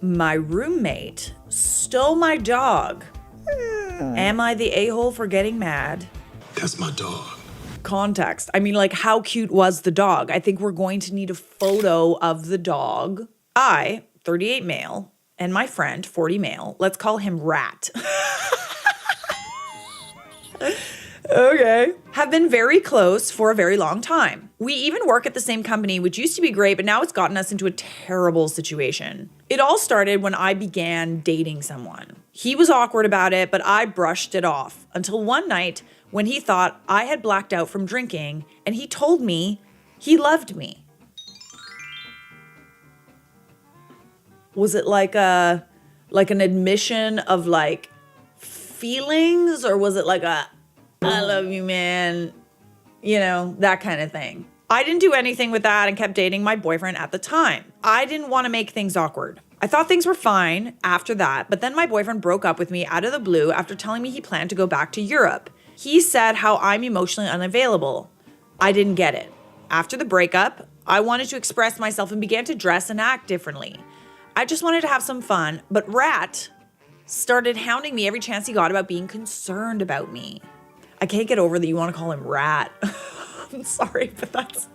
My roommate stole my dog. Am I the a-hole for getting mad? That's my dog. Context. I mean, like, how cute was the dog? I think we're going to need a photo of the dog. I, 38 male, and my friend, 40 male, let's call him Rat. Okay. Have been very close for a very long time. We even work at the same company, which used to be great, but now it's gotten us into a terrible situation. It all started when I began dating someone. He was awkward about it, but I brushed it off until one night when he thought I had blacked out from drinking and he told me he loved me. Was it like an admission of like feelings, or was it like a I love you, man, you know, that kind of thing? I didn't do anything with that and kept dating my boyfriend at the time. I didn't want to make things awkward. I thought things were fine after that, but then my boyfriend broke up with me out of the blue after telling me he planned to go back to Europe. He said how I'm emotionally unavailable. I didn't get it. After the breakup, I wanted to express myself and began to dress and act differently. I just wanted to have some fun, but Rat started hounding me every chance he got about being concerned about me. I can't get over that you want to call him Rat. I'm sorry, but that's...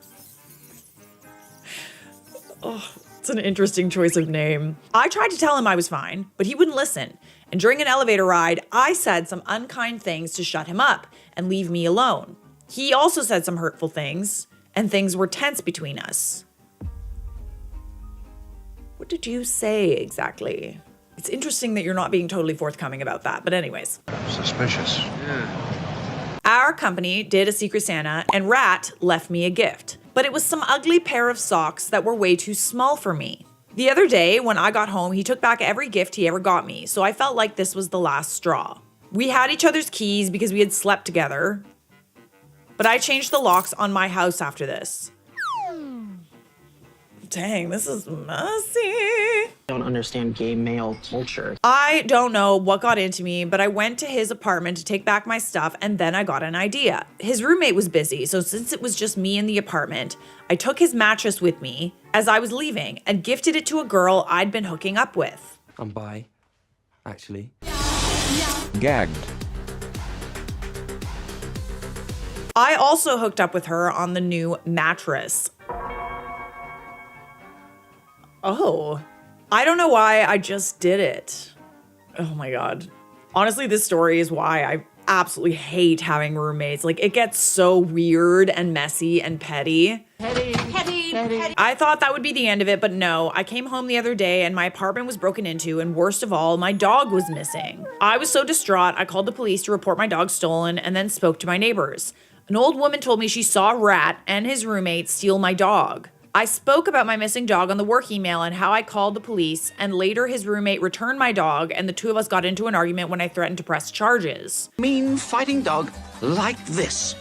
Oh, it's an interesting choice of name. I tried to tell him I was fine, but he wouldn't listen. And during an elevator ride, I said some unkind things to shut him up and leave me alone. He also said some hurtful things, and things were tense between us. What did you say exactly? It's interesting that you're not being totally forthcoming about that, but anyways. Suspicious. Yeah. Our company did a Secret Santa, and Rat left me a gift. But it was some ugly pair of socks that were way too small for me. The other day, when I got home, he took back every gift he ever got me, so I felt like this was the last straw. We had each other's keys because we had slept together, but I changed the locks on my house after this. Dang, this is messy. I don't understand gay male culture. I don't know what got into me, but I went to his apartment to take back my stuff, and then I got an idea. His roommate was busy, so since it was just me in the apartment, I took his mattress with me as I was leaving and gifted it to a girl I'd been hooking up with. I'm bi, actually. Gagged. I also hooked up with her on the new mattress. Oh, I don't know why I just did it. Oh my God. Honestly, this story is why I absolutely hate having roommates. Like, it gets so weird and messy and petty. Petty. I thought that would be the end of it, but no. I came home the other day and my apartment was broken into, and worst of all, my dog was missing. I was so distraught, I called the police to report my dog stolen and then spoke to my neighbors. An old woman told me she saw Rat and his roommate steal my dog. I spoke about my missing dog on the work email and how I called the police, and later his roommate returned my dog and the two of us got into an argument when I threatened to press charges. Mean fighting dog like this.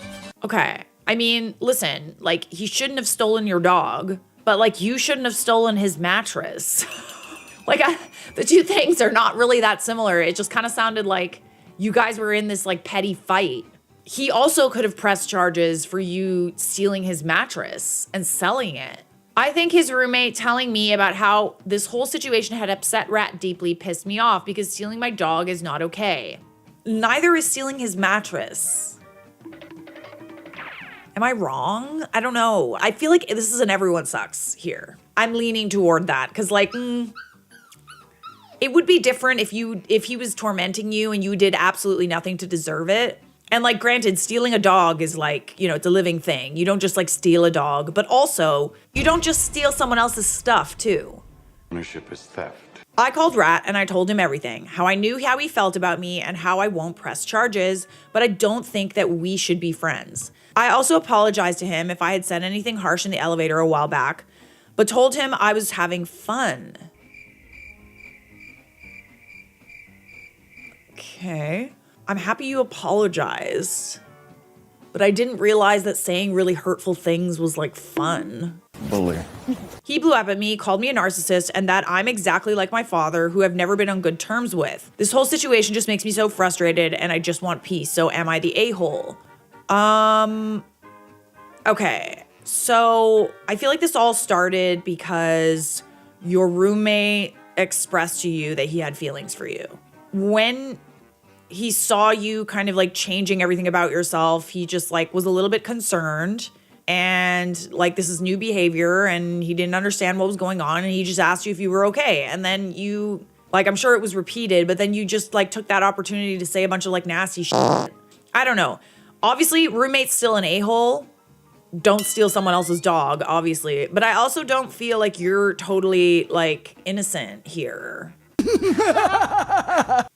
Okay, I mean, listen, like, he shouldn't have stolen your dog, but like, you shouldn't have stolen his mattress. Like, the two things are not really that similar. It just kind of sounded like you guys were in this like petty fight. He also could have pressed charges for you stealing his mattress and selling it. I think his roommate telling me about how this whole situation had upset Rat deeply pissed me off, because stealing my dog is not okay. Neither is stealing his mattress. Am I wrong? I don't know. I feel like this is an everyone sucks here. I'm leaning toward that because like, it would be different if he was tormenting you and you did absolutely nothing to deserve it. And like, granted, stealing a dog is like, you know, it's a living thing. You don't just like steal a dog, but also you don't just steal someone else's stuff too. Ownership is theft. I called Rat and I told him everything, how I knew how he felt about me and how I won't press charges, but I don't think that we should be friends. I also apologized to him if I had said anything harsh in the elevator a while back, but told him I was having fun. Okay. I'm happy you apologized, but I didn't realize that saying really hurtful things was like fun. Bully. He blew up at me, called me a narcissist, and that I'm exactly like my father, who I've never been on good terms with. This whole situation just makes me so frustrated and I just want peace. So am I the a-hole? Okay. So I feel like this all started because your roommate expressed to you that he had feelings for you. When he saw you kind of like changing everything about yourself, he just like was a little bit concerned, and like this is new behavior, and he didn't understand what was going on, and he just asked you if you were okay. And then you, like, I'm sure it was repeated, but then you just like took that opportunity to say a bunch of like nasty shit. I don't know. Obviously, roommate's still an a-hole. Don't steal someone else's dog, obviously. But I also don't feel like you're totally like innocent here.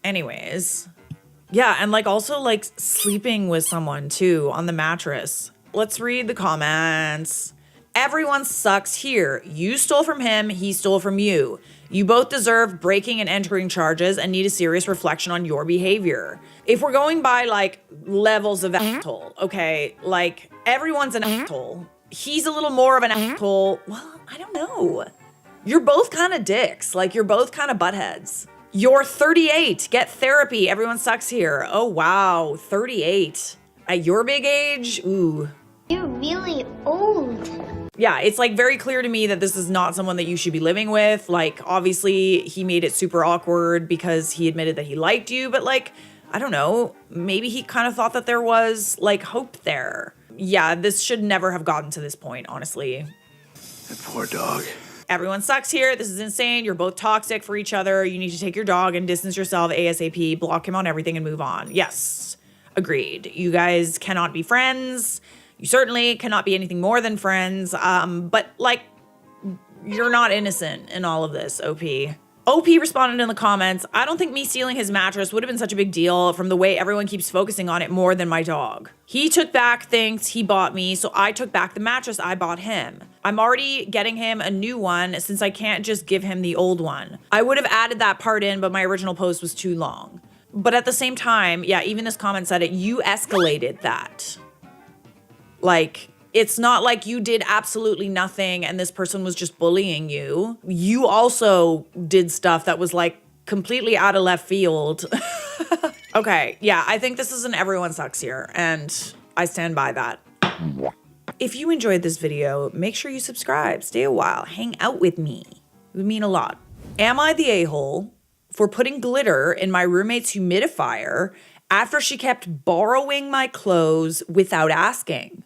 Anyways. Yeah, and like also like sleeping with someone too on the mattress. Let's read the comments. Everyone sucks here. You stole from him, he stole from you. You both deserve breaking and entering charges and need a serious reflection on your behavior. If we're going by like levels of asshole, okay, like everyone's an asshole. He's a little more of an asshole. Well, I don't know. You're both kind of dicks. Like you're both kind of buttheads. You're 38. Get therapy. Everyone sucks here. Oh, wow. 38. At your big age? Ooh. You're really old. Yeah, it's like very clear to me that this is not someone that you should be living with. Like, obviously, he made it super awkward because he admitted that he liked you. But like, I don't know. Maybe he kind of thought that there was like hope there. Yeah, this should never have gotten to this point, honestly. That poor dog. Everyone sucks here. This is insane. You're both toxic for each other. You need to take your dog and distance yourself ASAP. Block him on everything and move on. Yes, agreed. You guys cannot be friends. You certainly cannot be anything more than friends. But like, you're not innocent in all of this, OP. OP responded in the comments, I don't think me stealing his mattress would have been such a big deal from the way everyone keeps focusing on it more than my dog. He took back things he bought me, so I took back the mattress I bought him. I'm already getting him a new one since I can't just give him the old one. I would have added that part in, but my original post was too long. But at the same time, yeah, even this comment said it, you escalated that. Like, it's not like you did absolutely nothing and this person was just bullying you. You also did stuff that was like completely out of left field. Okay, yeah, I think this is an everyone sucks here, and I stand by that. If you enjoyed this video, make sure you subscribe, stay a while, hang out with me. It would mean a lot. Am I the a-hole for putting glitter in my roommate's humidifier after she kept borrowing my clothes without asking?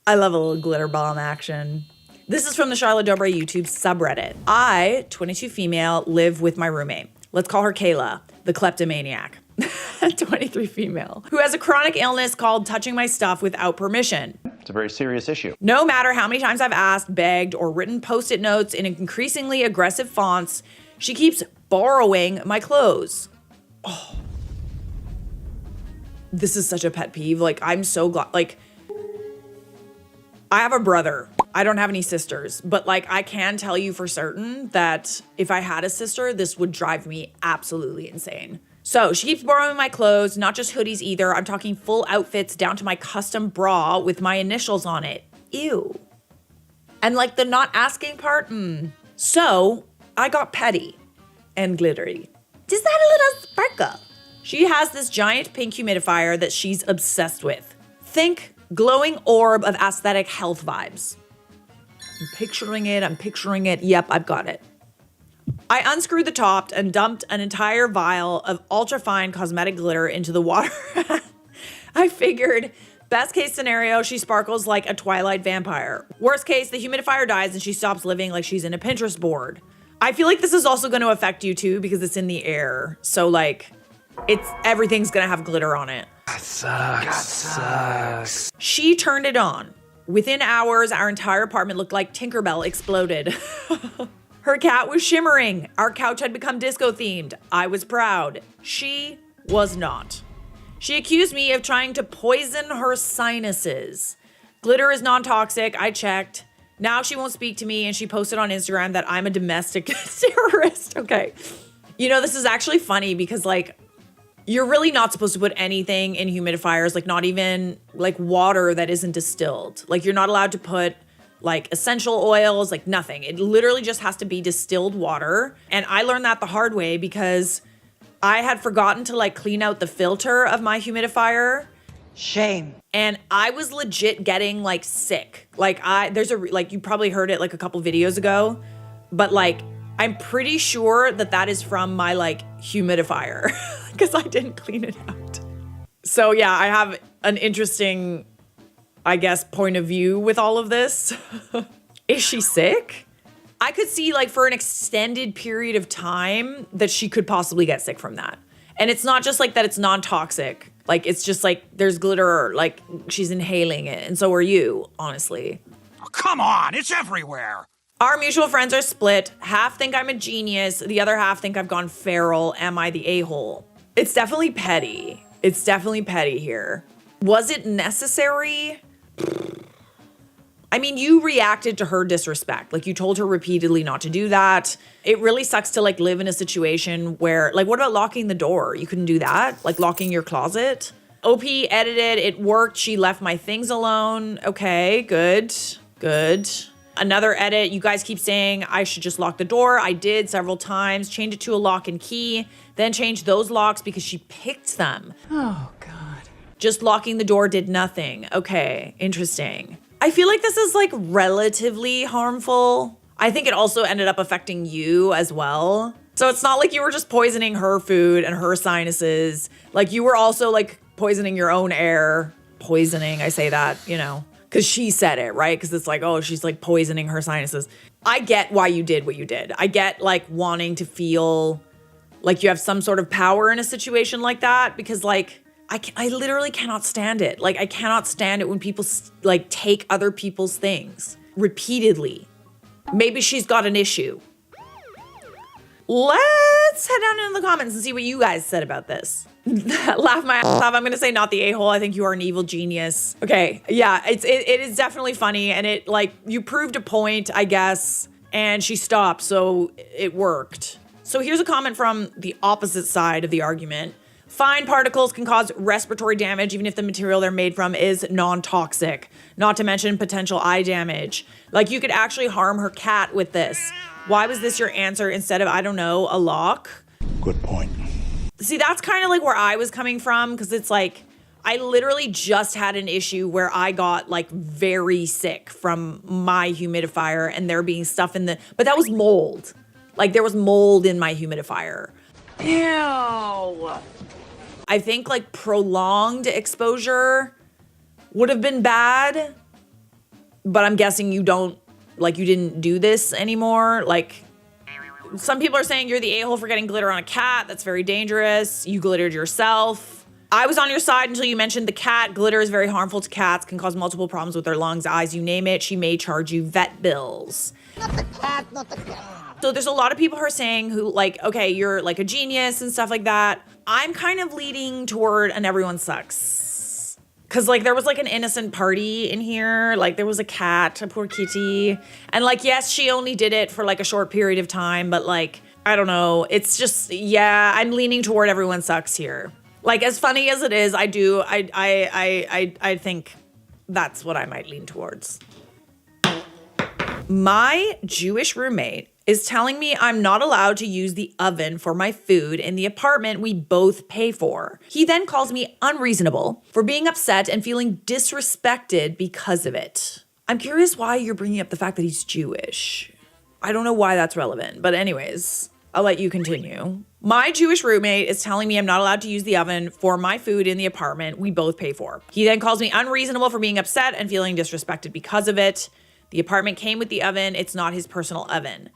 I love a little glitter bomb action. This is from the Charlotte Dobre YouTube subreddit. I, 22 female, live with my roommate. Let's call her Kayla, the kleptomaniac. 23 female, who has a chronic illness called touching my stuff without permission. It's a very serious issue. No matter how many times I've asked, begged, or written post-it notes in increasingly aggressive fonts, she keeps borrowing my clothes. Oh. This is such a pet peeve. Like, I'm so glad, like, I have a brother. I don't have any sisters, but like I can tell you for certain that if I had a sister, this would drive me absolutely insane. So she keeps borrowing my clothes, not just hoodies either. I'm talking full outfits down to my custom bra with my initials on it. Ew. And like the not asking part, So I got petty and glittery. Just that a little sparkle. She has this giant pink humidifier that she's obsessed with. Think glowing orb of aesthetic health vibes. I'm picturing it. Yep, I've got it. I unscrewed the top and dumped an entire vial of ultra-fine cosmetic glitter into the water. I figured, best case scenario, she sparkles like a Twilight vampire. Worst case, the humidifier dies and she stops living like she's in a Pinterest board. I feel like this is also going to affect you too because it's in the air. So like, everything's going to have glitter on it. That sucks. She turned it on. Within hours, our entire apartment looked like Tinkerbell exploded. Her cat was shimmering. Our couch had become disco themed. I was proud. She was not. She accused me of trying to poison her sinuses. Glitter is non-toxic. I checked. Now she won't speak to me, and she posted on Instagram that I'm a domestic terrorist. Okay. You know, this is actually funny because like, you're really not supposed to put anything in humidifiers, like not even like water that isn't distilled. Like you're not allowed to put like essential oils, like nothing. It literally just has to be distilled water. And I learned that the hard way because I had forgotten to like clean out the filter of my humidifier. Shame. And I was legit getting like sick. Like you probably heard it like a couple videos ago, but like I'm pretty sure that that is from my like humidifier because I didn't clean it out. So yeah, I have an interesting, I guess, point of view with all of this. Is she sick? I could see like for an extended period of time that she could possibly get sick from that. And it's not just like that it's non-toxic. Like it's just like there's glitter, like she's inhaling it. And so are you, honestly. Oh, come on, it's everywhere. Our mutual friends are split. Half think I'm a genius. The other half think I've gone feral. Am I the a-hole? It's definitely petty. It's definitely petty here. Was it necessary? I mean, you reacted to her disrespect. Like you told her repeatedly not to do that. It really sucks to like live in a situation where, like, what about locking the door? You couldn't do that? Like locking your closet? OP edited, it worked. She left my things alone. Okay, good, good. Another edit, you guys keep saying I should just lock the door. I did several times, change it to a lock and key, then change those locks because she picked them. Oh, God. Just locking the door did nothing. Okay, interesting. I feel like this is like relatively harmful. I think it also ended up affecting you as well. So it's not like you were just poisoning her food and her sinuses. Like you were also like poisoning your own air. Poisoning, I say that, you know, because she said it, right? Because it's like, oh, she's like poisoning her sinuses. I get why you did what you did. I get like wanting to feel like you have some sort of power in a situation like that because like, I literally cannot stand it. Like, I cannot stand it when people like take other people's things repeatedly. Maybe she's got an issue. Let's head down into the comments and see what you guys said about this. Laugh my ass off. I'm gonna say not the a-hole. I think you are an evil genius. Okay, yeah, it is definitely funny, and it like you proved a point, I guess, and she stopped, so it worked. So here's a comment from the opposite side of the argument. Fine particles can cause respiratory damage even if the material they're made from is non-toxic, not to mention potential eye damage. Like you could actually harm her cat with this. Why was this your answer instead of, I don't know, a lock? Good point. See, that's kind of like where I was coming from because it's like, I literally just had an issue where I got like very sick from my humidifier and there being stuff in but that was mold. Like there was mold in my humidifier. Ew. I think like prolonged exposure would have been bad, but I'm guessing you didn't do this anymore. Like some people are saying you're the a-hole for getting glitter on a cat. That's very dangerous. You glittered yourself. I was on your side until you mentioned the cat. Glitter is very harmful to cats, can cause multiple problems with their lungs, eyes, you name it. She may charge you vet bills. Not the cat, not the cat. So there's a lot of people who are saying who like, okay, you're like a genius and stuff like that. I'm kind of leading toward an everyone sucks. Cause like there was like an innocent party in here. Like there was a cat, a poor kitty. And like, yes, she only did it for like a short period of time, but like, I don't know. It's just, yeah, I'm leaning toward everyone sucks here. Like as funny as it is, I think that's what I might lean towards. My Jewish roommate is telling me I'm not allowed to use the oven for my food in the apartment we both pay for. He then calls me unreasonable for being upset and feeling disrespected because of it. I'm curious why you're bringing up the fact that he's Jewish. I don't know why that's relevant, but anyways, I'll let you continue. My Jewish roommate is telling me I'm not allowed to use the oven for my food in the apartment we both pay for. He then calls me unreasonable for being upset and feeling disrespected because of it. The apartment came with the oven. It's not his personal oven.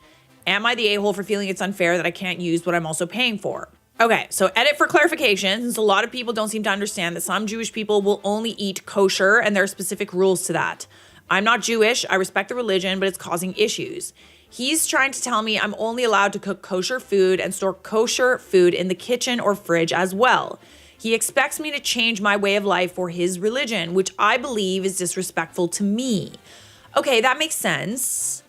Am I the a-hole for feeling it's unfair that I can't use what I'm also paying for? Okay, so edit for clarification, since a lot of people don't seem to understand that some Jewish people will only eat kosher and there are specific rules to that. I'm not Jewish. I respect the religion, but it's causing issues. He's trying to tell me I'm only allowed to cook kosher food and store kosher food in the kitchen or fridge as well. He expects me to change my way of life for his religion, which I believe is disrespectful to me. Okay, that makes sense.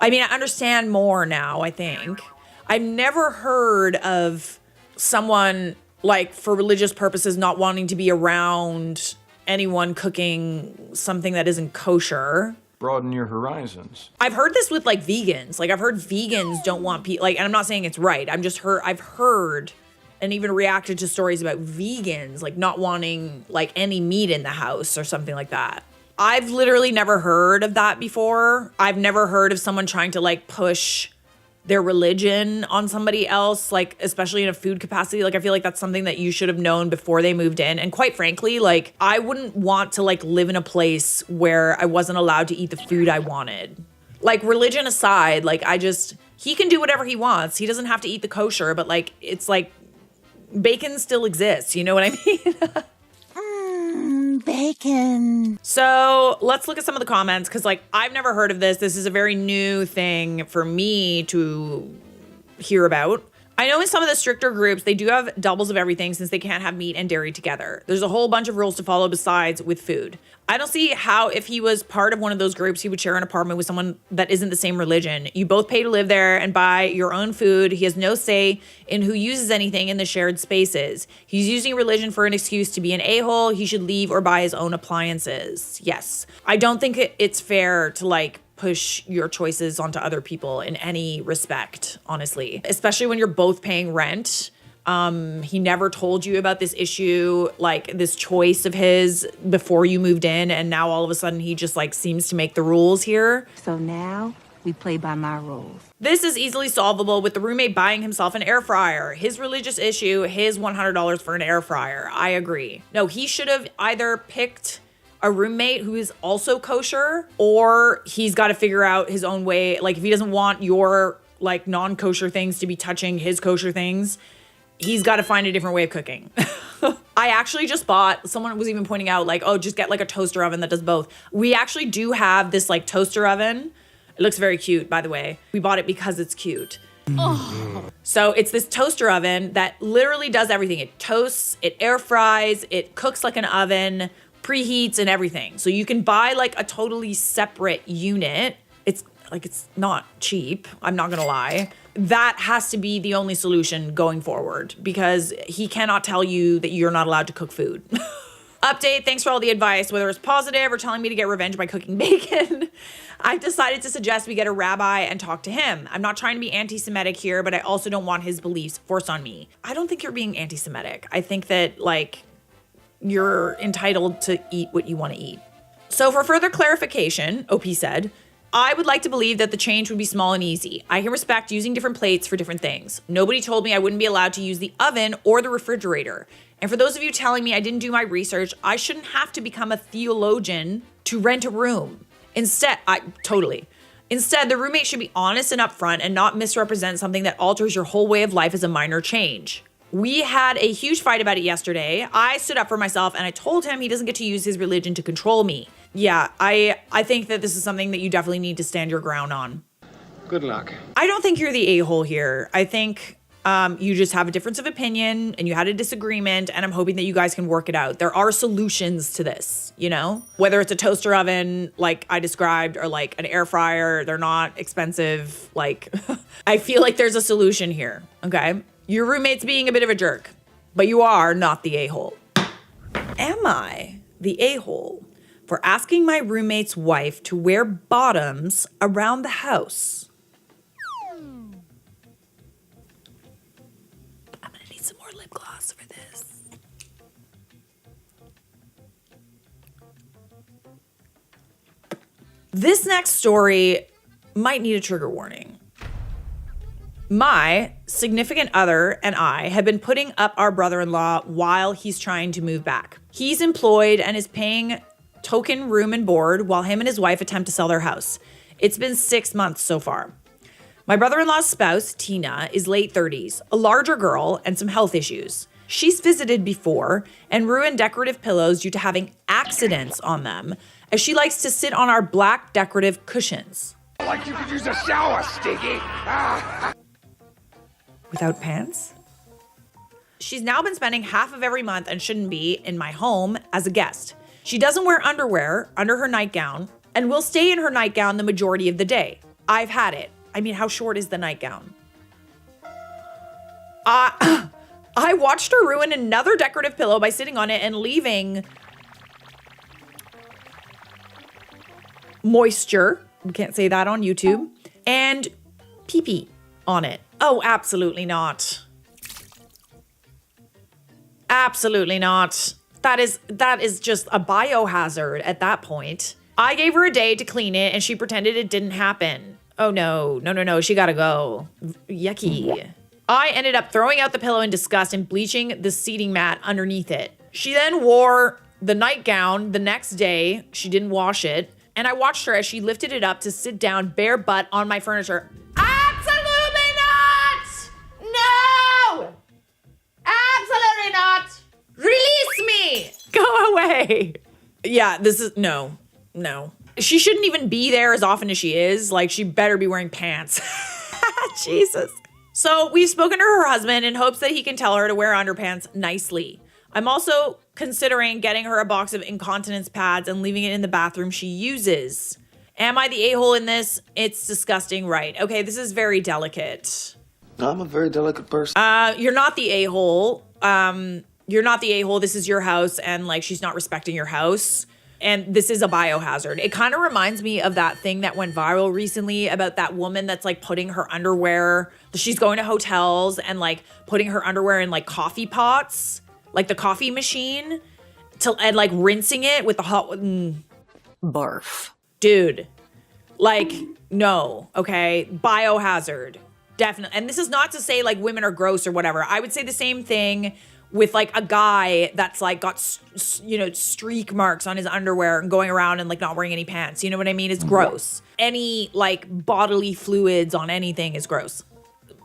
I mean, I understand more now, I think. I've never heard of someone, like, for religious purposes, not wanting to be around anyone cooking something that isn't kosher. Broaden your horizons. I've heard this with, like, vegans. Like, I've heard vegans don't want people, like, and I'm not saying it's right. I've heard and even reacted to stories about vegans, like, not wanting, like, any meat in the house or something like that. I've literally never heard of that before. I've never heard of someone trying to like push their religion on somebody else, like especially in a food capacity. Like I feel like that's something that you should have known before they moved in. And quite frankly, like I wouldn't want to like live in a place where I wasn't allowed to eat the food I wanted. Like religion aside, like he can do whatever he wants. He doesn't have to eat the kosher, but like it's like bacon still exists. You know what I mean? Bacon. So let's look at some of the comments because like I've never heard of this. This is a very new thing for me to hear about. I know in some of the stricter groups, they do have doubles of everything since they can't have meat and dairy together. There's a whole bunch of rules to follow besides with food. I don't see how if he was part of one of those groups, he would share an apartment with someone that isn't the same religion. You both pay to live there and buy your own food. He has no say in who uses anything in the shared spaces. He's using religion for an excuse to be an a-hole. He should leave or buy his own appliances. Yes. I don't think it's fair to like push your choices onto other people in any respect, honestly, especially when you're both paying rent. He never told you about this issue, like this choice of his before you moved in. And now all of a sudden he just like seems to make the rules here. So now we play by my rules. This is easily solvable with the roommate buying himself an air fryer. His religious issue, his $100 for an air fryer. I agree. No, he should have either picked a roommate who is also kosher, or he's got to figure out his own way. Like if he doesn't want your like non-kosher things to be touching his kosher things, he's got to find a different way of cooking. I actually just bought, someone was even pointing out like, oh, just get like a toaster oven that does both. We actually do have this like toaster oven. It looks very cute, by the way. We bought it because it's cute. Oh. So it's this toaster oven that literally does everything. It toasts, it air fries, it cooks like an oven, preheats and everything. So you can buy like a totally separate unit. It's not cheap. I'm not gonna lie. That has to be the only solution going forward because he cannot tell you that you're not allowed to cook food. Update, thanks for all the advice, whether it's positive or telling me to get revenge by cooking bacon. I've decided to suggest we get a rabbi and talk to him. I'm not trying to be anti-Semitic here, but I also don't want his beliefs forced on me. I don't think you're being anti-Semitic. I think that like you're entitled to eat what you want to eat. So for further clarification, OP said, I would like to believe that the change would be small and easy. I can respect using different plates for different things. Nobody told me I wouldn't be allowed to use the oven or the refrigerator. And for those of you telling me I didn't do my research, I shouldn't have to become a theologian to rent a room. Instead, the roommate should be honest and upfront and not misrepresent something that alters your whole way of life as a minor change. We had a huge fight about it yesterday. I stood up for myself and I told him he doesn't get to use his religion to control me. Yeah, I think that this is something that you definitely need to stand your ground on. Good luck. I don't think you're the a-hole here. I think you just have a difference of opinion and you had a disagreement, and I'm hoping that you guys can work it out. There are solutions to this, you know? Whether it's a toaster oven like I described or like an air fryer, they're not expensive. Like, I feel like there's a solution here, okay? Your roommate's being a bit of a jerk, but you are not the a-hole. Am I the a-hole for asking my roommate's wife to wear bottoms around the house? I'm gonna need some more lip gloss for this. This next story might need a trigger warning. My significant other and I have been putting up our brother-in-law while he's trying to move back. He's employed and is paying token room and board while him and his wife attempt to sell their house. It's been 6 months so far. My brother-in-law's spouse, Tina, is late 30s, a larger girl, and some health issues. She's visited before and ruined decorative pillows due to having accidents on them, as she likes to sit on our black decorative cushions. Like you could use a shower, Stinky. Without pants? She's now been spending half of every month, and shouldn't be, in my home as a guest. She doesn't wear underwear under her nightgown and will stay in her nightgown the majority of the day. I've had it. I mean, how short is the nightgown? I watched her ruin another decorative pillow by sitting on it and leaving moisture, we can't say that on YouTube, and pee-pee on it. Oh, absolutely not. Absolutely not. That is just a biohazard at that point. I gave her a day to clean it and she pretended it didn't happen. Oh no, no, no, no, she gotta go. Yucky. I ended up throwing out the pillow in disgust and bleaching the seating mat underneath it. She then wore the nightgown the next day. She didn't wash it. And I watched her as she lifted it up to sit down bare butt on my furniture. Absolutely not! No! Absolutely not! Release me! Go away! Yeah, this is, no. She shouldn't even be there as often as she is. Like, she better be wearing pants. Jesus. So we've spoken to her husband in hopes that he can tell her to wear underpants nicely. I'm also considering getting her a box of incontinence pads and leaving it in the bathroom she uses. Am I the a-hole in this? It's disgusting, right? Okay, this is very delicate. I'm a very delicate person. You're not the a-hole. You're not the a-hole. This is your house, and like she's not respecting your house. And this is a biohazard. It kind of reminds me of that thing that went viral recently about that woman that's like putting her underwear. She's going to hotels and like putting her underwear in like coffee pots, like the coffee machine, and like rinsing it with the hot. Barf. Dude, like, no, okay? Biohazard, definitely. And this is not to say like women are gross or whatever. I would say the same thing with like a guy that's like got, streak marks on his underwear and going around and like not wearing any pants. You know what I mean? It's gross. Any like bodily fluids on anything is gross.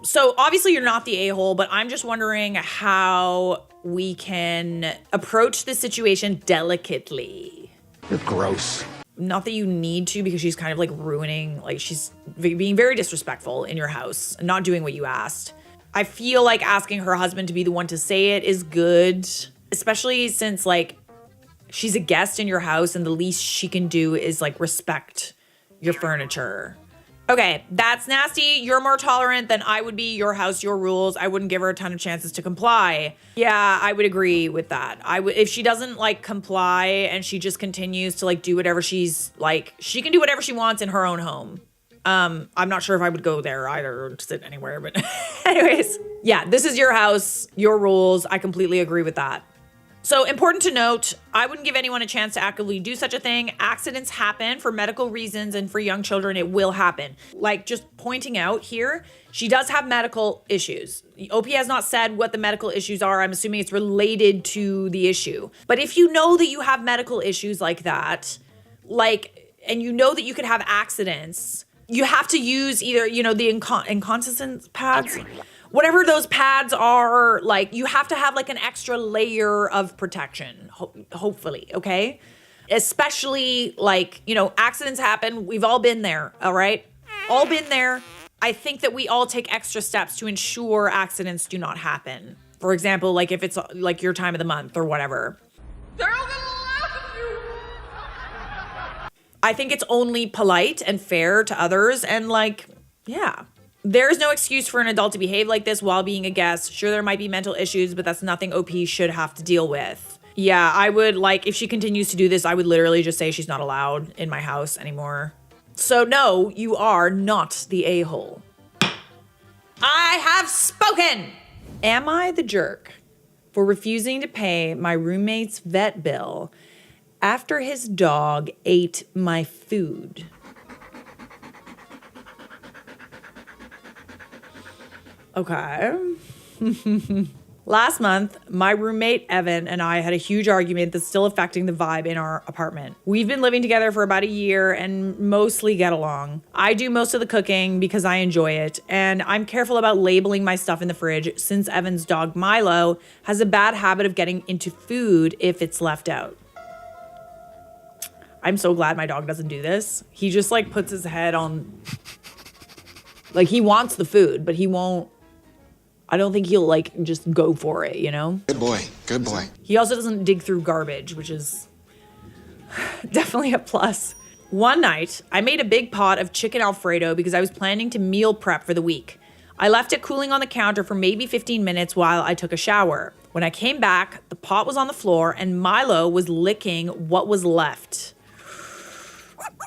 So obviously you're not the a-hole, but I'm just wondering how we can approach this situation delicately. You're gross. Not that you need to, because she's kind of like ruining, like she's being very disrespectful in your house and not doing what you asked. I feel like asking her husband to be the one to say it is good, especially since like she's a guest in your house and the least she can do is like respect your furniture. Okay, that's nasty. You're more tolerant than I would be. Your house, your rules. I wouldn't give her a ton of chances to comply. Yeah, I would agree with that. I would, if she doesn't like comply and she just continues to like do whatever she's like, she can do whatever she wants in her own home. I'm not sure if I would go there either or sit anywhere, but anyways, yeah, this is your house, your rules. I completely agree with that. So important to note, I wouldn't give anyone a chance to actively do such a thing. Accidents happen for medical reasons, and for young children, it will happen. Like, just pointing out here, she does have medical issues. OP has not said what the medical issues are. I'm assuming it's related to the issue. But if you know that you have medical issues like that, like, and you know that you could have accidents, you have to use either, the incontinence pads, whatever those pads are, like, you have to have like an extra layer of protection, hopefully, okay? Especially like, accidents happen. We've all been there, all right? All been there. I think that we all take extra steps to ensure accidents do not happen. For example, like if it's like your time of the month or whatever. I think it's only polite and fair to others, and like, yeah. There's no excuse for an adult to behave like this while being a guest. Sure, there might be mental issues, but that's nothing OP should have to deal with. Yeah, I would, like, if she continues to do this, I would literally just say she's not allowed in my house anymore. So no, you are not the a-hole. I have spoken! Am I the jerk for refusing to pay my roommate's vet bill after his dog ate my food? Okay. Last month, my roommate Evan and I had a huge argument that's still affecting the vibe in our apartment. We've been living together for about a year and mostly get along. I do most of the cooking because I enjoy it, and I'm careful about labeling my stuff in the fridge since Evan's dog Milo has a bad habit of getting into food if it's left out. I'm so glad my dog doesn't do this. He just like puts his head on, like he wants the food, but he won't. I don't think he'll like just go for it, Good boy. Good boy. He also doesn't dig through garbage, which is definitely a plus. One night, I made a big pot of chicken Alfredo because I was planning to meal prep for the week. I left it cooling on the counter for maybe 15 minutes while I took a shower. When I came back, the pot was on the floor and Milo was licking what was left.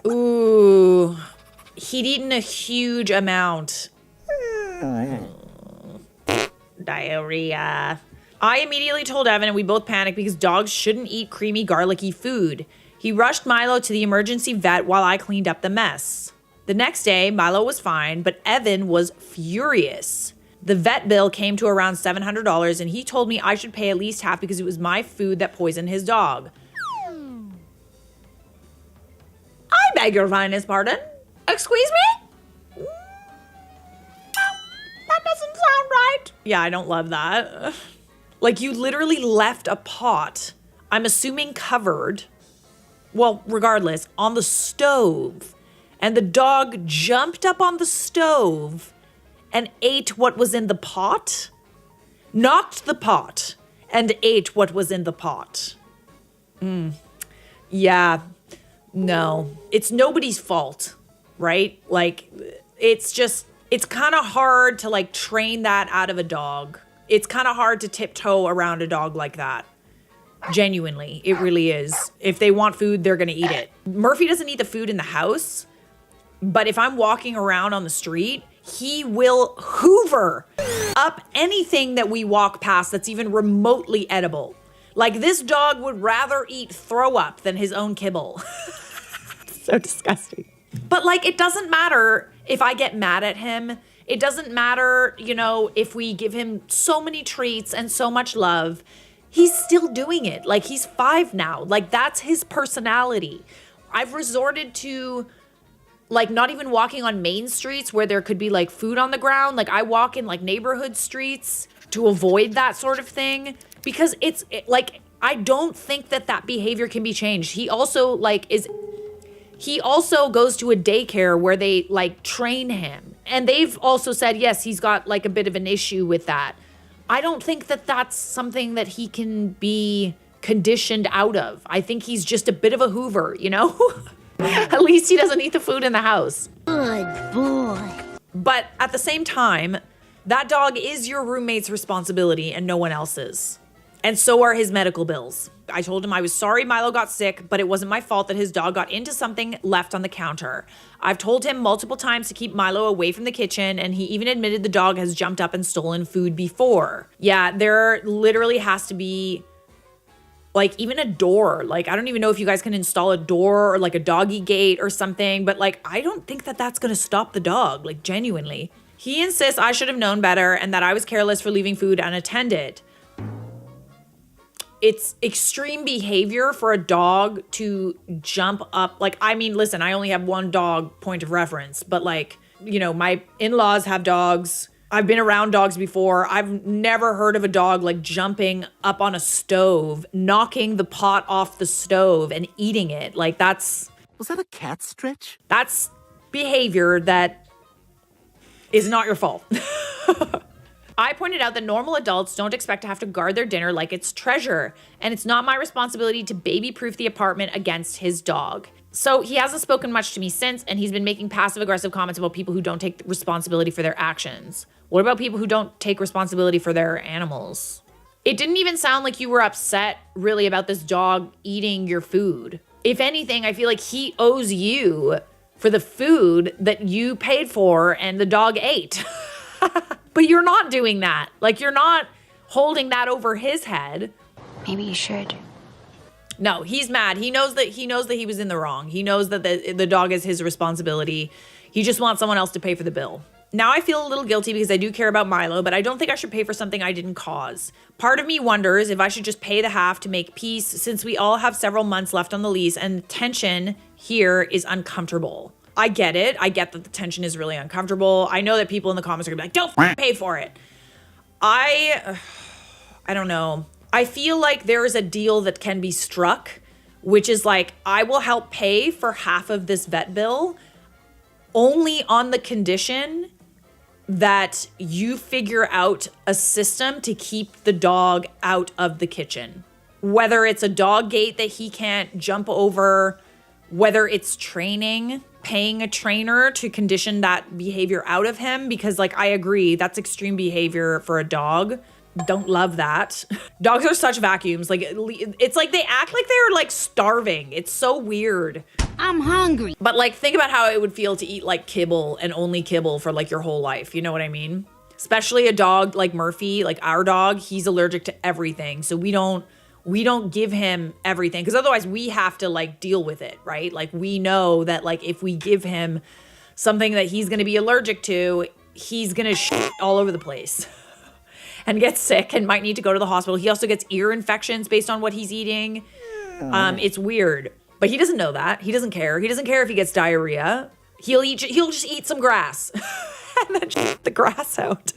Ooh, he'd eaten a huge amount. Diarrhea. I immediately told Evan and we both panicked because dogs shouldn't eat creamy, garlicky food. He rushed Milo to the emergency vet while I cleaned up the mess. The next day, Milo was fine, but Evan was furious. The vet bill came to around $700, and he told me I should pay at least half because it was my food that poisoned his dog. I beg your finest pardon? Excuse me? That doesn't sound right. Yeah, I don't love that. Like, you literally left a pot, I'm assuming covered, well, regardless, on the stove. And the dog jumped up on the stove and ate what was in the pot, knocked the pot, and ate what was in the pot. Yeah, no. It's nobody's fault, right? Like, it's kind of hard to, like, train that out of a dog. It's kind of hard to tiptoe around a dog like that. Genuinely, it really is. If they want food, they're gonna eat it. Murphy doesn't eat the food in the house, but if I'm walking around on the street, he will hoover up anything that we walk past that's even remotely edible. Like, this dog would rather eat throw up than his own kibble. So disgusting. But, like, it doesn't matter if I get mad at him. It doesn't matter, you know, if we give him so many treats and so much love. He's still doing it. Like, he's 5 now. Like, that's his personality. I've resorted to, like, not even walking on main streets where there could be, like, food on the ground. Like, I walk in, like, neighborhood streets to avoid that sort of thing because like, I don't think that behavior can be changed. He also, like, he also goes to a daycare where they, like, train him. And they've also said, yes, he's got, like, a bit of an issue with that. I don't think that that's something that he can be conditioned out of. I think he's just a bit of a hoover, you know? At least he doesn't eat the food in the house. Good boy. But at the same time, that dog is your roommate's responsibility and no one else's. And so are his medical bills. I told him I was sorry Milo got sick, but it wasn't my fault that his dog got into something left on the counter. I've told him multiple times to keep Milo away from the kitchen, and he even admitted the dog has jumped up and stolen food before. Yeah, there literally has to be, like, even a door. Like, I don't even know if you guys can install a door or, like, a doggy gate or something, but, like, I don't think that that's gonna stop the dog, like, genuinely. He insists I should have known better and that I was careless for leaving food unattended. It's extreme behavior for a dog to jump up. Like, I mean, listen, I only have one dog point of reference, but, like, you know, my in-laws have dogs. I've been around dogs before. I've never heard of a dog, like, jumping up on a stove, knocking the pot off the stove and eating it. Like, Was that a cat stretch? That's behavior that is not your fault. I pointed out that normal adults don't expect to have to guard their dinner like it's treasure, and it's not my responsibility to baby-proof the apartment against his dog. So he hasn't spoken much to me since, and he's been making passive-aggressive comments about people who don't take responsibility for their actions. What about people who don't take responsibility for their animals? It didn't even sound like you were upset, really, about this dog eating your food. If anything, I feel like he owes you for the food that you paid for and the dog ate. But you're not doing that. Like, you're not holding that over his head. Maybe you should. No, he's mad. He knows that he was in the wrong. He knows that the dog is his responsibility. He just wants someone else to pay for the bill. Now I feel a little guilty because I do care about Milo, but I don't think I should pay for something I didn't cause. Part of me wonders if I should just pay the half to make peace, since we all have several months left on the lease and tension here is uncomfortable. I get it. I get that the tension is really uncomfortable. I know that people in the comments are gonna be like, don't pay for it. I don't know. I feel like there is a deal that can be struck, which is like, I will help pay for half of this vet bill only on the condition that you figure out a system to keep the dog out of the kitchen. Whether it's a dog gate that he can't jump over, whether it's training, paying a trainer to condition that behavior out of him, because, like, I agree, that's extreme behavior for a dog. Don't love that. Dogs are such vacuums. Like, it's like they act like they're, like, starving. It's so weird. I'm hungry. But, like, think about how it would feel to eat, like, kibble and only kibble for, like, your whole life. You know what I mean? Especially a dog like Murphy, like our dog, he's allergic to everything. So we don't give him everything, because otherwise we have to, like, deal with it, right? Like, we know that, like, if we give him something that he's going to be allergic to, he's going to shit all over the place and get sick and might need to go to the hospital. He also gets ear infections based on what he's eating. It's weird, but he doesn't know that. He doesn't care. He doesn't care if he gets diarrhea. He'll just eat some grass and then shit the grass out.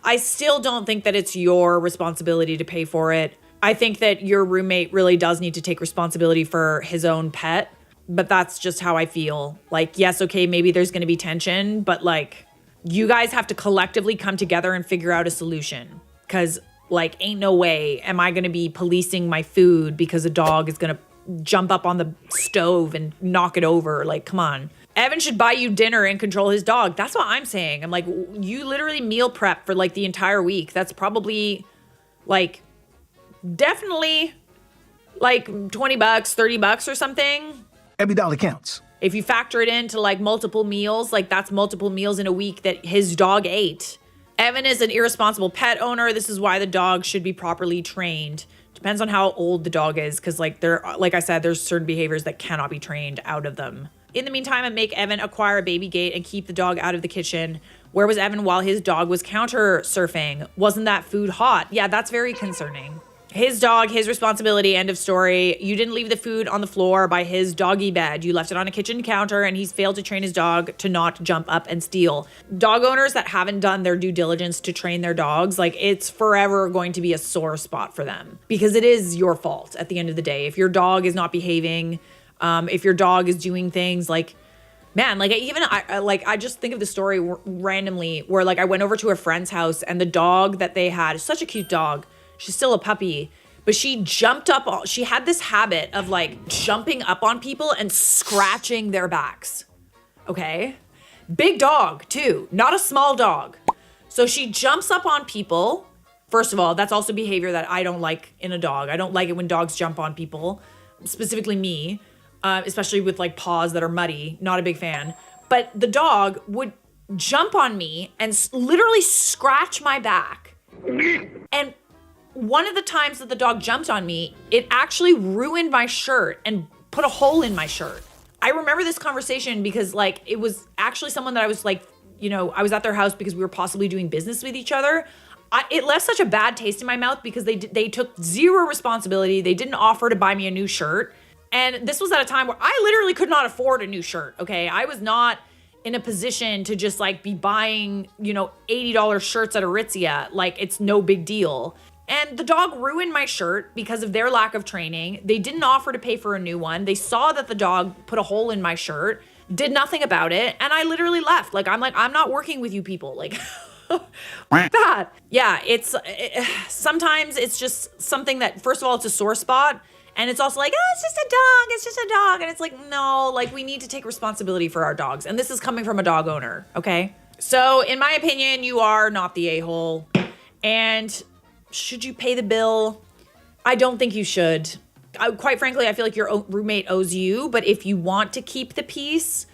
I still don't think that it's your responsibility to pay for it. I think that your roommate really does need to take responsibility for his own pet, but that's just how I feel. Like, yes, okay, maybe there's going to be tension, but like, you guys have to collectively come together and figure out a solution. Because, like, ain't no way am I going to be policing my food because a dog is going to jump up on the stove and knock it over. Like, come on. Evan should buy you dinner and control his dog. That's what I'm saying. I'm like, you literally meal prep for like the entire week. That's probably like definitely like $20, $30 or something. Every dollar counts. If you factor it into like multiple meals, like that's multiple meals in a week that his dog ate. Evan is an irresponsible pet owner. This is why the dog should be properly trained. Depends on how old the dog is. Cause like like I said, there's certain behaviors that cannot be trained out of them. In the meantime, I make Evan acquire a baby gate and keep the dog out of the kitchen. Where was Evan while his dog was counter surfing? Wasn't that food hot? Yeah, that's very concerning. His dog, his responsibility, end of story. You didn't leave the food on the floor by his doggy bed. You left it on a kitchen counter and he's failed to train his dog to not jump up and steal. Dog owners that haven't done their due diligence to train their dogs, like it's forever going to be a sore spot for them because it is your fault at the end of the day. If your dog is not behaving, if your dog is doing things like, man, like I just think of the story randomly where like I went over to a friend's house and the dog that they had, such a cute dog. She's still a puppy, but she jumped up. She had this habit of like jumping up on people and scratching their backs. Okay. Big dog too, not a small dog. So she jumps up on people. First of all, that's also behavior that I don't like in a dog. I don't like it when dogs jump on people, specifically me. Especially with like paws that are muddy, not a big fan. But the dog would jump on me and literally scratch my back. And one of the times that the dog jumped on me, it actually ruined my shirt and put a hole in my shirt. I remember this conversation because like it was actually someone that I was like, you know, I was at their house because we were possibly doing business with each other. It left such a bad taste in my mouth because they took zero responsibility. They didn't offer to buy me a new shirt. And this was at a time where I literally could not afford a new shirt, okay? I was not in a position to just like be buying, you know, $80 shirts at Aritzia. Like it's no big deal. And the dog ruined my shirt because of their lack of training. They didn't offer to pay for a new one. They saw that the dog put a hole in my shirt, did nothing about it, and I literally left. Like, I'm not working with you people. Like, that. Yeah, sometimes it's just something that, first of all, it's a sore spot. And it's also like, oh, it's just a dog. And it's like, no, like we need to take responsibility for our dogs. And this is coming from a dog owner, okay? So in my opinion, you are not the a-hole. And should you pay the bill? I don't think you should. Quite frankly, I feel like your roommate owes you. But if you want to keep the peace,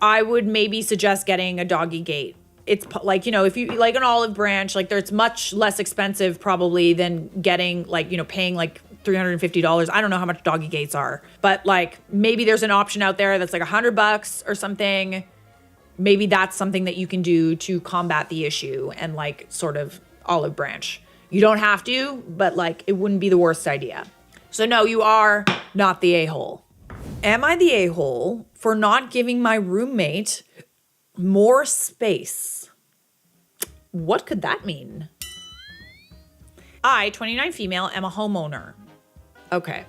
I would maybe suggest getting a doggy gate. It's like, you know, if you like an olive branch, like it's much less expensive probably than getting like, you know, paying like $350. I don't know how much doggy gates are, but like maybe there's an option out there that's like $100 or something. Maybe that's something that you can do to combat the issue and like sort of olive branch. You don't have to, but like it wouldn't be the worst idea. So no, you are not the a-hole. Am I the a-hole for not giving my roommate more space? What could that mean? I, 29 female, am a homeowner. Okay.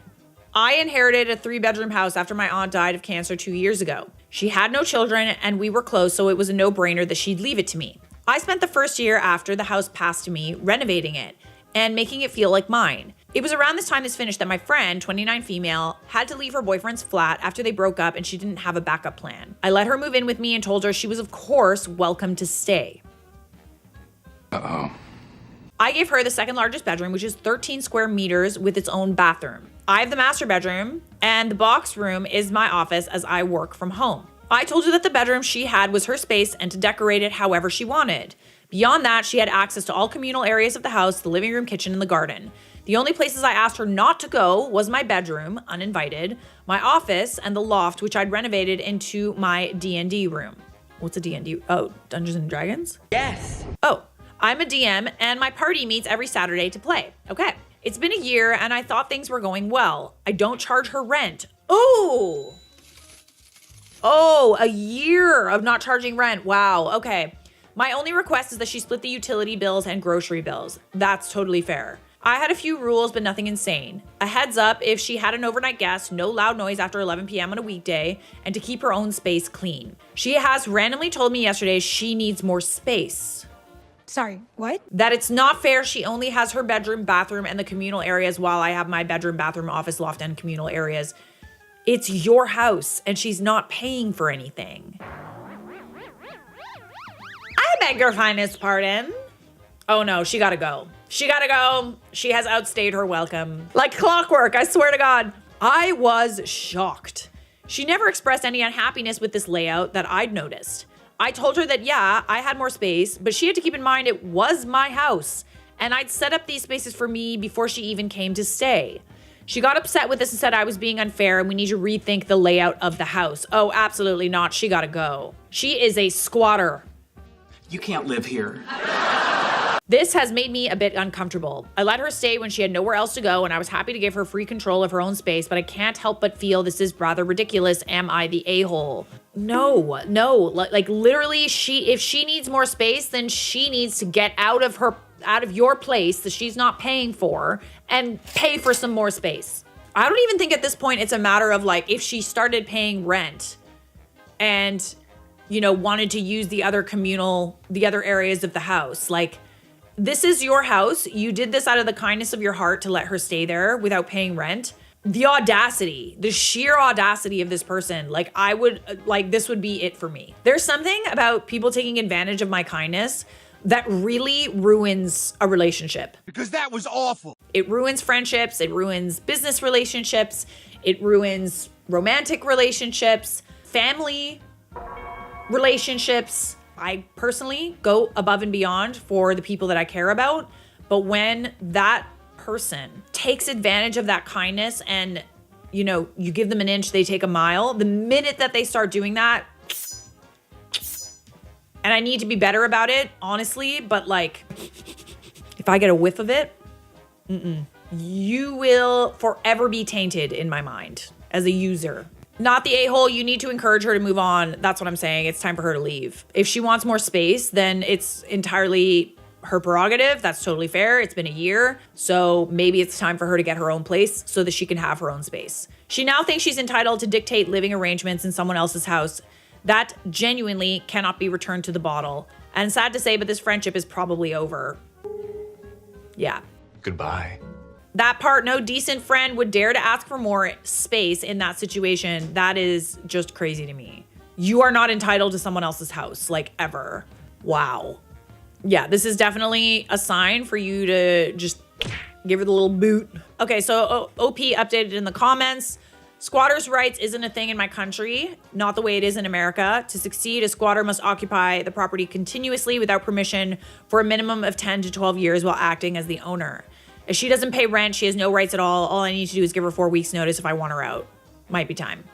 I inherited a 3-bedroom house after my aunt died of cancer 2 years ago. She had no children and we were close, so it was a no-brainer that she'd leave it to me. I spent the first year after the house passed to me renovating it and making it feel like mine. It was around this time this finished that my friend, 29 female, had to leave her boyfriend's flat after they broke up and she didn't have a backup plan. I let her move in with me and told her she was of course welcome to stay. Uh-oh. I gave her the second largest bedroom, which is 13 square meters with its own bathroom. I have the master bedroom, and the box room is my office as I work from home. I told her that the bedroom she had was her space and to decorate it however she wanted. Beyond that, she had access to all communal areas of the house, the living room, kitchen, and the garden. The only places I asked her not to go was my bedroom, uninvited, my office, and the loft, which I'd renovated into my D&D room. What's a D&D? Oh, Dungeons and Dragons? Yes. Oh, I'm a DM and my party meets every Saturday to play. Okay. It's been a year and I thought things were going well. I don't charge her rent. Oh, a year of not charging rent. Wow. Okay. My only request is that she split the utility bills and grocery bills. That's totally fair. I had a few rules, but nothing insane. A heads up if she had an overnight guest, no loud noise after 11 p.m. on a weekday, and to keep her own space clean. She has randomly told me yesterday she needs more space. Sorry, what? That it's not fair she only has her bedroom, bathroom, and the communal areas while I have my bedroom, bathroom, office, loft, and communal areas. It's your house, and she's not paying for anything. I beg your finest pardon. Oh no, she gotta go. She gotta go. She has outstayed her welcome. Like clockwork, I swear to God. I was shocked. She never expressed any unhappiness with this layout that I'd noticed. I told her that, yeah, I had more space, but she had to keep in mind it was my house, and I'd set up these spaces for me before she even came to stay. She got upset with this and said I was being unfair and we need to rethink the layout of the house. Oh, absolutely not. She gotta go. She is a squatter. You can't live here. This has made me a bit uncomfortable. I let her stay when she had nowhere else to go, and I was happy to give her free control of her own space, but I can't help but feel this is rather ridiculous. Am I the a-hole? No. Like literally, if she needs more space, then she needs to get out of your place that she's not paying for and pay for some more space. I don't even think at this point it's a matter of like if she started paying rent and, you know, wanted to use the other areas of the house. Like, this is your house. You did this out of the kindness of your heart to let her stay there without paying rent. The audacity, the sheer audacity of this person. Like, this would be it for me. There's something about people taking advantage of my kindness that really ruins a relationship. Because that was awful. It ruins friendships. It ruins business relationships. It ruins romantic relationships, family relationships. I personally go above and beyond for the people that I care about. But when that person takes advantage of that kindness and, you know, you give them an inch, they take a mile, the minute that they start doing that, and I need to be better about it, honestly, but like, if I get a whiff of it, you will forever be tainted in my mind as a user. Not the a-hole. You need to encourage her to move on. That's what I'm saying. It's time for her to leave. If she wants more space, then it's entirely her prerogative. That's totally fair. It's been a year. So maybe it's time for her to get her own place so that she can have her own space. She now thinks she's entitled to dictate living arrangements in someone else's house. That genuinely cannot be returned to the bottle. And sad to say, but this friendship is probably over. Yeah. Goodbye. That part, no decent friend would dare to ask for more space in that situation. That is just crazy to me. You are not entitled to someone else's house, like, ever. Wow. Yeah, this is definitely a sign for you to just give it a little boot. Okay, so OP updated in the comments. Squatters' rights isn't a thing in my country, not the way it is in America. To succeed, a squatter must occupy the property continuously without permission for a minimum of 10 to 12 years while acting as the owner. If she doesn't pay rent, she has no rights at all. All I need to do is give her 4 weeks notice if I want her out. Might be time.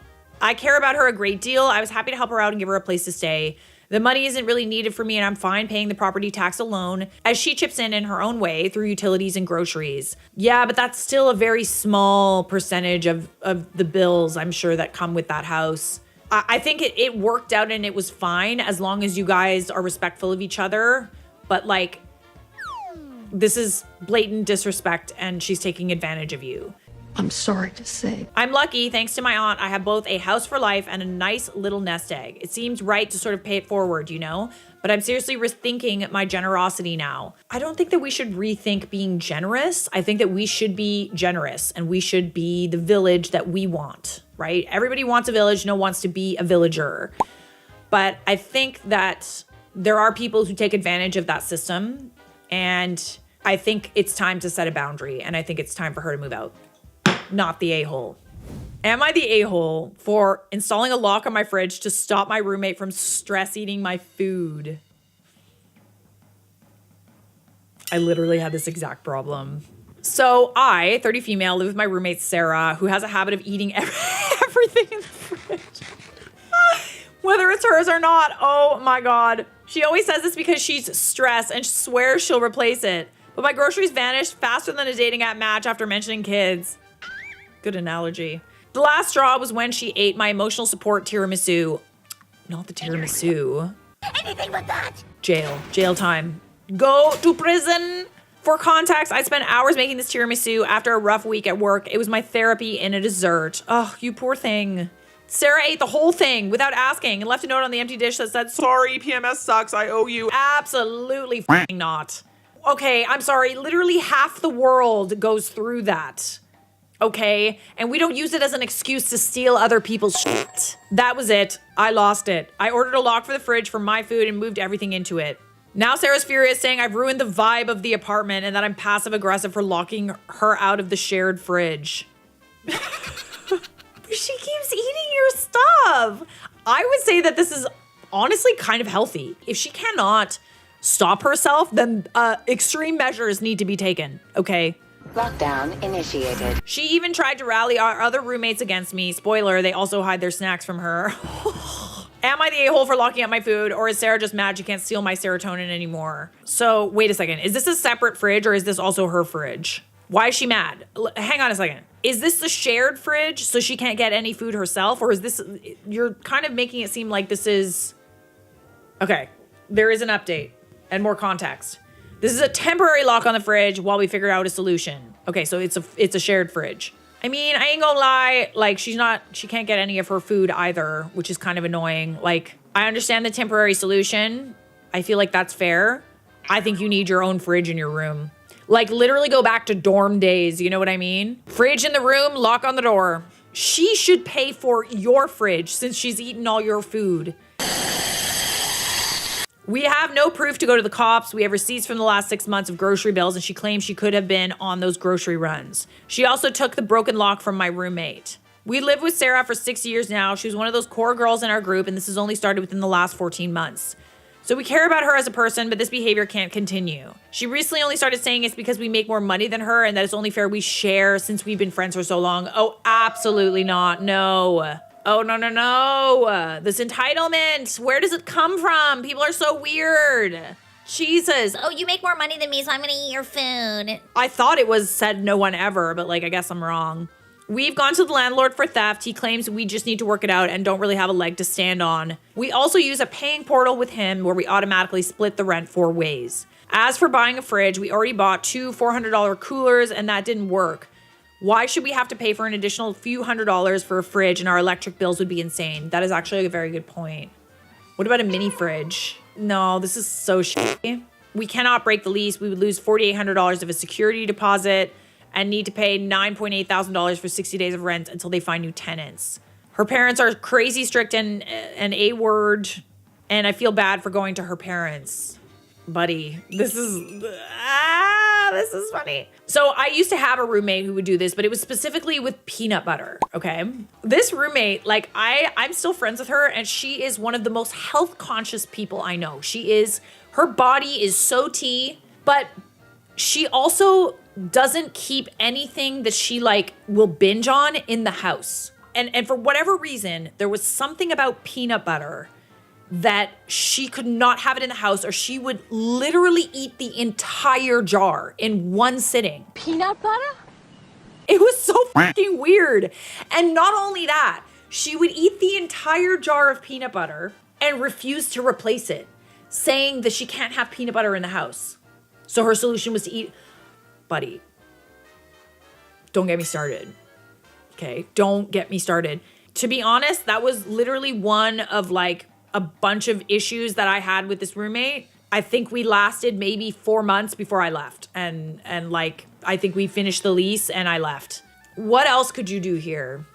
I care about her a great deal. I was happy to help her out and give her a place to stay. The money isn't really needed for me and I'm fine paying the property tax alone as she chips in her own way through utilities and groceries. Yeah, but that's still a very small percentage of the bills, I'm sure, that come with that house. I think it worked out and it was fine as long as you guys are respectful of each other. But like, this is blatant disrespect and she's taking advantage of you. I'm sorry to say. I'm lucky, thanks to my aunt, I have both a house for life and a nice little nest egg. It seems right to sort of pay it forward, you know? But I'm seriously rethinking my generosity now. I don't think that we should rethink being generous. I think that we should be generous and we should be the village that we want, right? Everybody wants a village, no one wants to be a villager. But I think that there are people who take advantage of that system, and I think it's time to set a boundary, and I think it's time for her to move out. Not the a-hole. Am I the a-hole for installing a lock on my fridge to stop my roommate from stress eating my food? I literally had this exact problem. So I, 30 female, live with my roommate Sarah, who has a habit of eating everything in the fridge. Whether it's hers or not. Oh my God. She always says this because she's stressed and swears she'll replace it. But my groceries vanished faster than a dating app match after mentioning kids. Good analogy. The last straw was when she ate my emotional support tiramisu. Not the tiramisu. Anything but that! Jail time. Go to prison. For context, I spent hours making this tiramisu after a rough week at work. It was my therapy in a dessert. Oh, you poor thing. Sarah ate the whole thing without asking and left a note on the empty dish that said, "Sorry, PMS sucks, I owe you." Absolutely f***ing not. Okay, I'm sorry, literally half the world goes through that. Okay? And we don't use it as an excuse to steal other people's shit. That was it. I lost it. I ordered a lock for the fridge for my food and moved everything into it. Now Sarah's furious, saying I've ruined the vibe of the apartment and that I'm passive aggressive for locking her out of the shared fridge. She keeps eating your stuff. I would say that this is honestly kind of healthy. If she cannot stop herself, then extreme measures need to be taken, okay? Lockdown initiated. She even tried to rally our other roommates against me. Spoiler, they also hide their snacks from her. Am I the a-hole for locking up my food, or is Sarah just mad she can't steal my serotonin anymore? So, wait a second. Is this a separate fridge, or is this also her fridge? Why is she mad? Hang on a second. Is this the shared fridge so she can't get any food herself? Or is this, you're kind of making it seem like this is, okay, there is an update and more context. This is a temporary lock on the fridge while we figure out a solution. Okay, so it's a shared fridge. I mean, I ain't gonna lie, like she can't get any of her food either, which is kind of annoying. Like, I understand the temporary solution. I feel like that's fair. I think you need your own fridge in your room. Like, literally go back to dorm days, you know what I mean? Fridge in the room, lock on the door. She should pay for your fridge since she's eaten all your food. We have no proof to go to the cops. We have receipts from the last 6 months of grocery bills, and she claims she could have been on those grocery runs. She also took the broken lock from my roommate. We lived with Sarah for 6 years now. She was one of those core girls in our group, and this has only started within the last 14 months. So we care about her as a person, but this behavior can't continue. She recently only started saying it's because we make more money than her and that it's only fair we share since we've been friends for so long. Oh, absolutely not. No. Oh, no. This entitlement, where does it come from? People are so weird. Jesus. Oh, you make more money than me, so I'm gonna eat your food. I thought it was said no one ever, but like, I guess I'm wrong. We've gone to the landlord for theft. He claims we just need to work it out and don't really have a leg to stand on. We also use a paying portal with him where we automatically split the rent 4 ways. As for buying a fridge, we already bought 2 $400 coolers and that didn't work. Why should we have to pay for an additional few $100s for a fridge and our electric bills would be insane? That is actually a very good point. What about a mini fridge? No, this is so shitty. We cannot break the lease. We would lose $4,800 of a security deposit and need to pay $9,800 for 60 days of rent until they find new tenants. Her parents are crazy strict and A-word, and I feel bad for going to her parents. Buddy, this is funny. So I used to have a roommate who would do this, but it was specifically with peanut butter, okay? This roommate, like I'm still friends with her, and she is one of the most health conscious people I know. Her body is so tea, but she also doesn't keep anything that she like will binge on in the house. And for whatever reason, there was something about peanut butter that she could not have it in the house, or she would literally eat the entire jar in one sitting. Peanut butter? It was so fucking weird. And not only that, she would eat the entire jar of peanut butter and refuse to replace it, saying that she can't have peanut butter in the house. So her solution was to eat. Buddy, don't get me started. Okay, don't get me started. To be honest, that was literally one of like a bunch of issues that I had with this roommate. I think we lasted maybe 4 months before I left. And like, I think we finished the lease and I left. What else could you do here?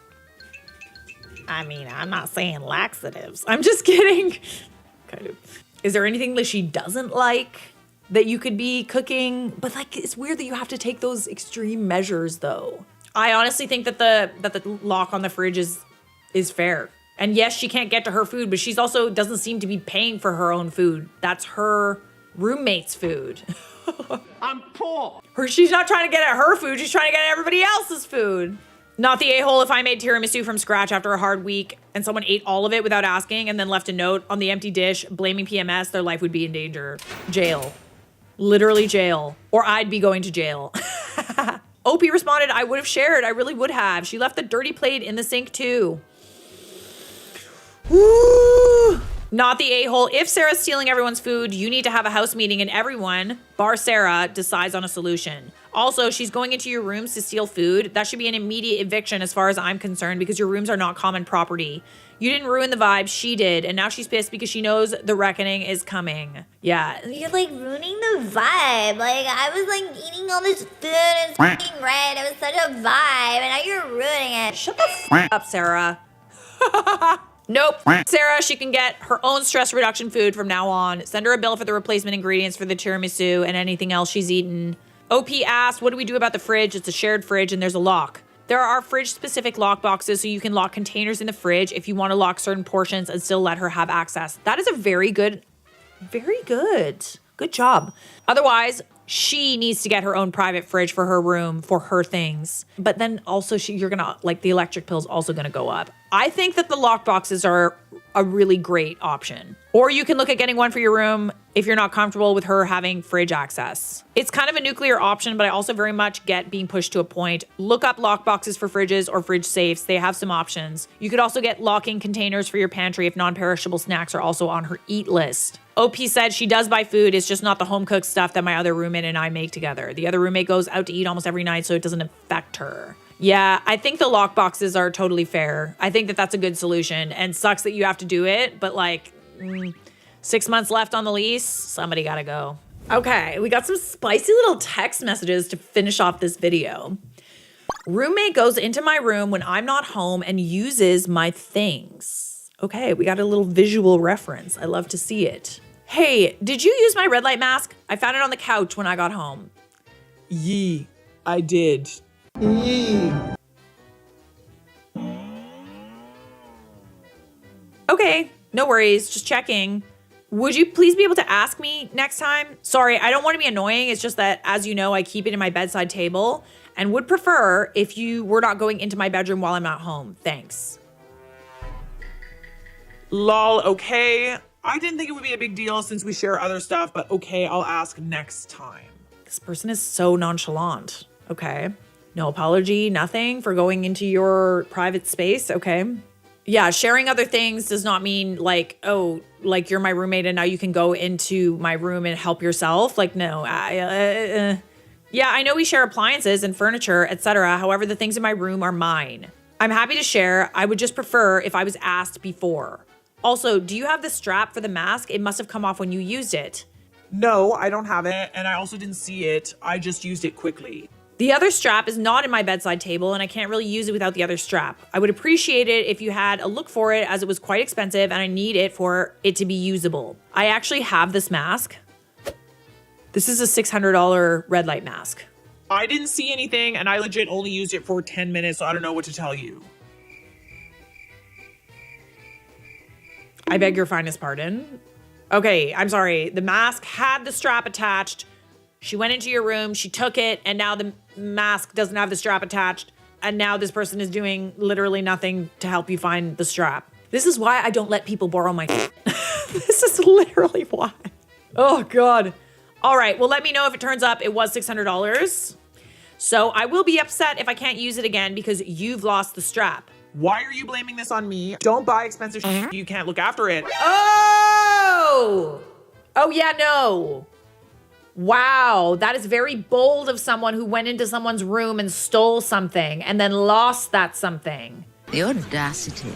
I mean, I'm not saying laxatives. I'm just kidding. Kind of. Is there anything that she doesn't like that you could be cooking? But like, it's weird that you have to take those extreme measures though. I honestly think that the lock on the fridge is fair. And yes, she can't get to her food, but she's also doesn't seem to be paying for her own food. That's her roommate's food. I'm poor. She's not trying to get at her food, she's trying to get at everybody else's food. Not the a-hole if I made tiramisu from scratch after a hard week and someone ate all of it without asking and then left a note on the empty dish blaming PMS, their life would be in danger. Jail. Literally jail. Or I'd be going to jail. OP responded, I would have shared. I really would have. She left the dirty plate in the sink too. Woo! Not the a-hole. If Sarah's stealing everyone's food, you need to have a house meeting and everyone, bar Sarah, decides on a solution. Also, she's going into your rooms to steal food. That should be an immediate eviction as far as I'm concerned because your rooms are not common property. You didn't ruin the vibe, she did. And now she's pissed because she knows the reckoning is coming. Yeah. You're like ruining the vibe. Like I was like eating all this food and fucking red. It was such a vibe, and now you're ruining it. Shut the f up, Sarah. Nope. Sarah, she can get her own stress reduction food from now on. Send her a bill for the replacement ingredients for the tiramisu and anything else she's eaten. OP asked, what do we do about the fridge? It's a shared fridge and there's a lock. There are fridge-specific lock boxes, so you can lock containers in the fridge if you want to lock certain portions and still let her have access. That is a very good job. Otherwise, she needs to get her own private fridge for her room for her things. But then also you're gonna, like, the electric bill's also gonna go up. I think that the lock boxes are a really great option. Or you can look at getting one for your room if you're not comfortable with her having fridge access. It's kind of a nuclear option, but I also very much get being pushed to a point. Look up lock boxes for fridges or fridge safes. They have some options. You could also get locking containers for your pantry if non-perishable snacks are also on her eat list. OP said she does buy food. It's just not the home-cooked stuff that my other roommate and I make together. The other roommate goes out to eat almost every night, so it doesn't affect her. Yeah, I think the lock boxes are totally fair. I think that that's a good solution, and sucks that you have to do it, but like 6 months left on the lease, somebody gotta go. Okay, we got some spicy little text messages to finish off this video. Roommate goes into my room when I'm not home and uses my things. Okay, we got a little visual reference. I love to see it. Hey, did you use my red light mask? I found it on the couch when I got home. Yee, I did. Okay, no worries, just checking. Would you please be able to ask me next time? Sorry, I don't want to be annoying. It's just that, as you know, I keep it in my bedside table and would prefer if you were not going into my bedroom while I'm not home. Thanks. Lol, okay. I didn't think it would be a big deal since we share other stuff, but okay, I'll ask next time. This person is so nonchalant. Okay. No apology, nothing for going into your private space. Okay. Yeah, sharing other things does not mean like, oh, like you're my roommate and now you can go into my room and help yourself. Like, no. Yeah, I know we share appliances and furniture, etc. However, the things in my room are mine. I'm happy to share. I would just prefer if I was asked before. Also, do you have the strap for the mask? It must have come off when you used it. No, I don't have it, and I also didn't see it. I just used it quickly. The other strap is not in my bedside table, and I can't really use it without the other strap. I would appreciate it if you had a look for it, as it was quite expensive and I need it for it to be usable. I actually have this mask. This is a $600 red light mask. I didn't see anything, and I legit only used it for 10 minutes, so I don't know what to tell you. I beg your finest pardon. Okay, I'm sorry. The mask had the strap attached. She went into your room, she took it, and now the mask doesn't have the strap attached. And now this person is doing literally nothing to help you find the strap. This is why I don't let people borrow my This is literally why. Oh, God. All right, well, let me know if it turns up. It was $600. So I will be upset if I can't use it again because you've lost the strap. Why are you blaming this on me? Don't buy expensive shit if you can't look after it. Oh! Oh, yeah, no. Wow, that is very bold of someone who went into someone's room and stole something and then lost that something. The audacity.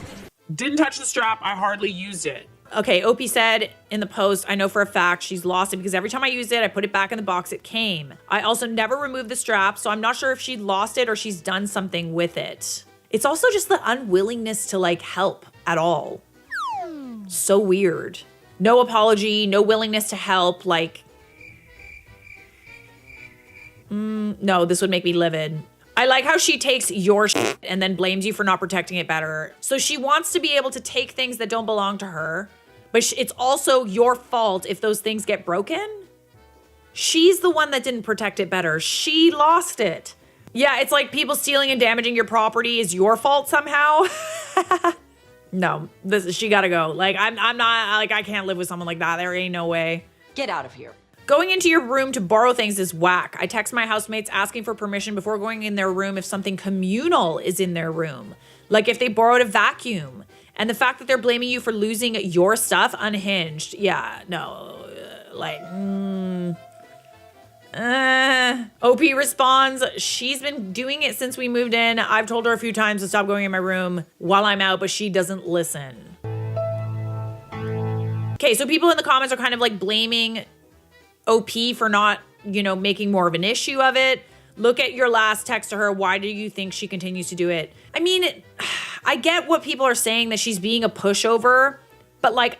Didn't touch the strap. I hardly used it. Okay, Opie said in the post, I know for a fact she's lost it because every time I used it, I put it back in the box it came. I also never removed the strap, so I'm not sure if she lost it or she's done something with it. It's also just the unwillingness to like help at all. So weird. No apology, no willingness to help, like, no, this would make me livid. I like how she takes your shit and then blames you for not protecting it better. So she wants to be able to take things that don't belong to her, but it's also your fault if those things get broken. She's the one that didn't protect it better. She lost it. Yeah, it's like people stealing and damaging your property is your fault somehow. No, she gotta go. Like, I'm not, like, I can't live with someone like that. There ain't no way. Get out of here. Going into your room to borrow things is whack. I text my housemates asking for permission before going in their room if something communal is in their room. Like if they borrowed a vacuum. And the fact that they're blaming you for losing your stuff, unhinged. Yeah, no, like, OP responds, she's been doing it since we moved in. I've told her a few times to stop going in my room while I'm out, but she doesn't listen. Okay, so people in the comments are kind of like blaming OP for not, you know, making more of an issue of it. Look at your last text to her. Why do you think she continues to do it? I mean, I get what people are saying, that she's being a pushover, but like,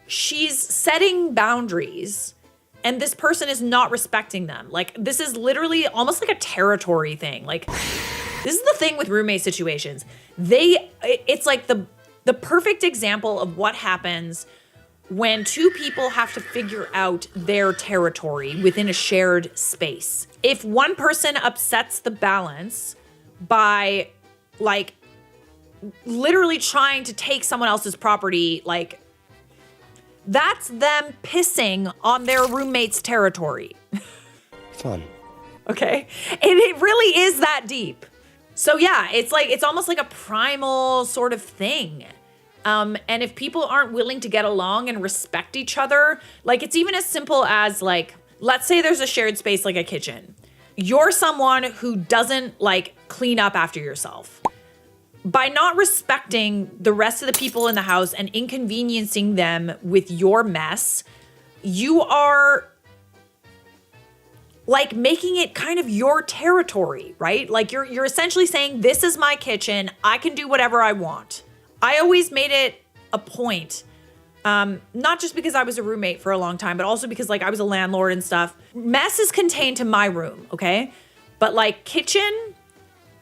she's setting boundaries and this person is not respecting them. Like, this is literally almost like a territory thing. Like, this is the thing with roommate situations. It's like the perfect example of what happens when two people have to figure out their territory within a shared space. If one person upsets the balance by like literally trying to take someone else's property, like that's them pissing on their roommate's territory. Fun. Okay? And it really is that deep. So yeah, it's almost like a primal sort of thing. And if people aren't willing to get along and respect each other, like it's even as simple as like, let's say there's a shared space like a kitchen. You're someone who doesn't like clean up after yourself. By not respecting the rest of the people in the house and inconveniencing them with your mess, you are like making it kind of your territory, right? Like you're essentially saying, this is my kitchen. I can do whatever I want. I always made it a point, not just because I was a roommate for a long time, but also because like I was a landlord and stuff. Mess is contained to my room, okay? But like kitchen,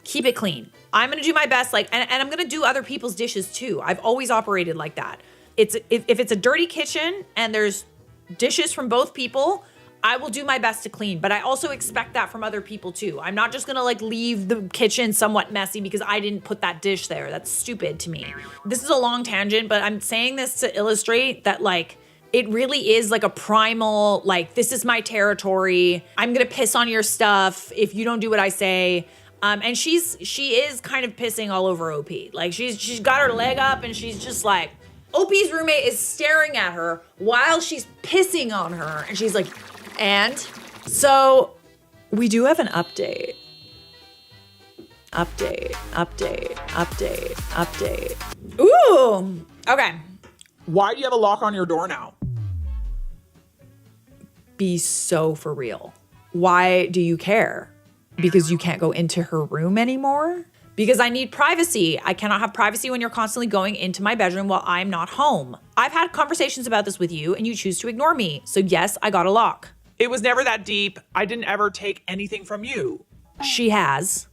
keep it clean. I'm gonna do my best, like, and I'm gonna do other people's dishes too. I've always operated like that. If it's a dirty kitchen and there's dishes from both people, I will do my best to clean, but I also expect that from other people too. I'm not just gonna like leave the kitchen somewhat messy because I didn't put that dish there. That's stupid to me. This is a long tangent, but I'm saying this to illustrate that like, it really is like a primal, like, this is my territory. I'm gonna piss on your stuff if you don't do what I say. And she is kind of pissing all over OP. Like she's got her leg up and she's just like, OP's roommate is staring at her while she's pissing on her. And she's like, and so we do have an update. Update. Ooh, okay. Why do you have a lock on your door now? Be so for real. Why do you care? Because you can't go into her room anymore? Because I need privacy. I cannot have privacy when you're constantly going into my bedroom while I'm not home. I've had conversations about this with you and you choose to ignore me. So yes, I got a lock. It was never that deep. I didn't ever take anything from you. She has.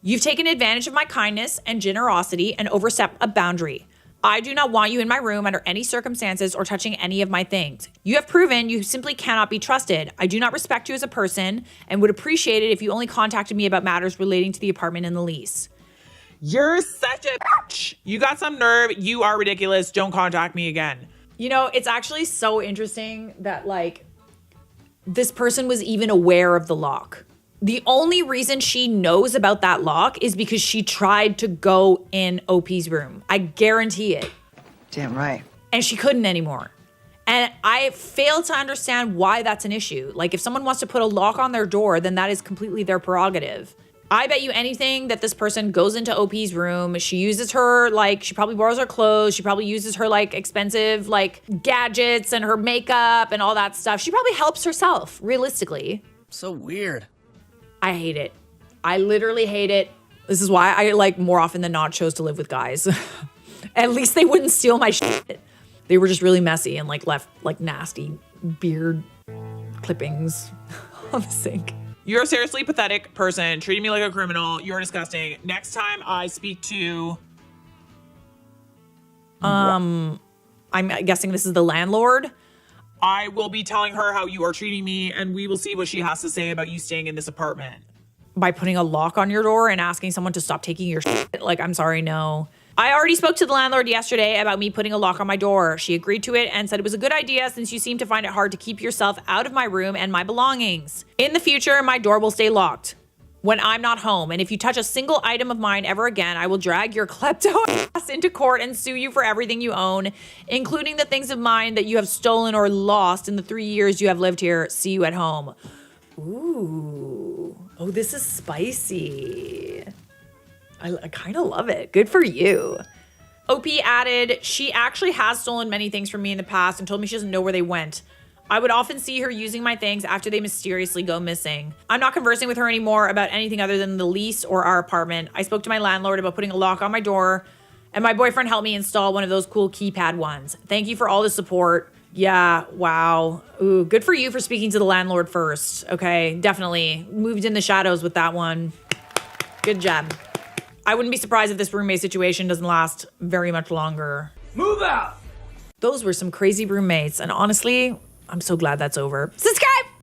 You've taken advantage of my kindness and generosity and overstepped a boundary. I do not want you in my room under any circumstances or touching any of my things. You have proven you simply cannot be trusted. I do not respect you as a person and would appreciate it if you only contacted me about matters relating to the apartment and the lease. You're such a bitch. You got some nerve. You are ridiculous. Don't contact me again. You know, it's actually so interesting that like this person was even aware of the lock. The only reason she knows about that lock is because she tried to go in OP's room. I guarantee it. Damn right. And she couldn't anymore. And I fail to understand why that's an issue. Like if someone wants to put a lock on their door, then that is completely their prerogative. I bet you anything that this person goes into OP's room, she uses her, like, she probably borrows her clothes, she probably uses her, like, expensive, like, gadgets and her makeup and all that stuff. She probably helps herself, realistically. So weird. I hate it. I literally hate it. This is why I, like, more often than not chose to live with guys. At least they wouldn't steal my shit. They were just really messy and, like, left, like, nasty beard clippings on the sink. You're a seriously pathetic person, treating me like a criminal. You're disgusting. Next time I speak to... I'm guessing this is the landlord. I will be telling her how you are treating me, and we will see what she has to say about you staying in this apartment. By putting a lock on your door and asking someone to stop taking your shit? Like, I'm sorry, no. I already spoke to the landlord yesterday about me putting a lock on my door. She agreed to it and said it was a good idea since you seem to find it hard to keep yourself out of my room and my belongings. In the future, my door will stay locked when I'm not home, and if you touch a single item of mine ever again, I will drag your klepto ass into court and sue you for everything you own, including the things of mine that you have stolen or lost in the 3 years you have lived here. See you at home. Ooh. Oh, this is spicy. I kind of love it. Good for you. OP added, she actually has stolen many things from me in the past and told me she doesn't know where they went. I would often see her using my things after they mysteriously go missing. I'm not conversing with her anymore about anything other than the lease or our apartment. I spoke to my landlord about putting a lock on my door, and my boyfriend helped me install one of those cool keypad ones. Thank you for all the support. Yeah, wow. Ooh, good for you for speaking to the landlord first. Okay, definitely. Moved in the shadows with that one. Good job. I wouldn't be surprised if this roommate situation doesn't last very much longer. Move out! Those were some crazy roommates, and honestly, I'm so glad that's over. Subscribe!